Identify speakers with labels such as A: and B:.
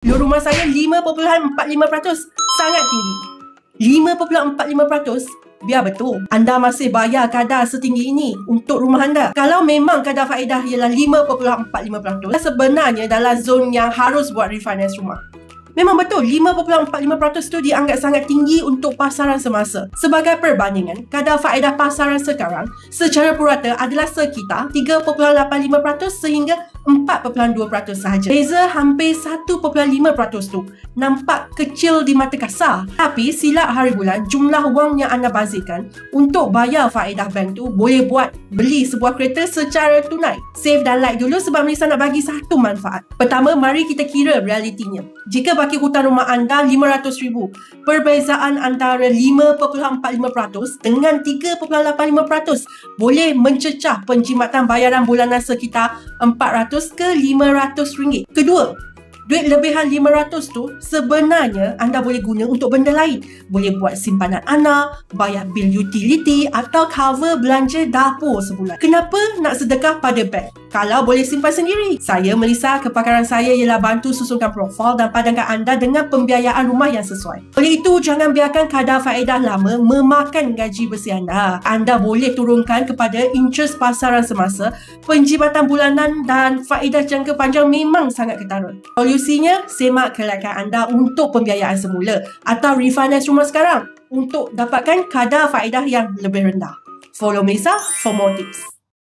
A: Rumah saya 5.45%, sangat tinggi. 5.45%, biar betul anda masih bayar kadar setinggi ini untuk rumah anda. Kalau memang kadar faedah ialah 5.45%, sebenarnya dalam zon yang harus buat refinance rumah. Memang betul, 5.45% tu dianggap sangat tinggi untuk pasaran semasa. Sebagai perbandingan, kadar faedah pasaran sekarang secara purata adalah sekitar 3.85% sehingga 4.2% sahaja. Beza hampir 1.5% tu nampak kecil di mata kasar. Tapi silap hari bulan, jumlah wang yang anda bazirkan untuk bayar faedah bank tu boleh buat beli sebuah kereta secara tunai. Save dan like dulu sebab Melissa nak bagi satu manfaat. Pertama, mari kita kira realitinya. Jika baki hutang rumah anda RM500,000, perbezaan antara 5.45% dengan 3.85% boleh mencecah penjimatan bayaran bulanan sekitar RM400 ke RM500. Kedua, duit lebihan RM500 tu sebenarnya anda boleh guna untuk benda lain. Boleh buat simpanan anak, bayar bil utility atau cover belanja dapur sebulan. Kenapa nak sedekah pada bank kalau boleh simpan sendiri? Saya, Melissa, kepakaran saya ialah bantu susunkan profil dan padangkan anda dengan pembiayaan rumah yang sesuai. Oleh itu, jangan biarkan kadar faedah lama memakan gaji bersih anda. Anda boleh turunkan kepada interest pasaran semasa, penjimatan bulanan dan faedah jangka panjang memang sangat ketara. Solusinya, semak kelayakan anda untuk pembiayaan semula atau refinance rumah sekarang untuk dapatkan kadar faedah yang lebih rendah. Follow Melissa for more tips.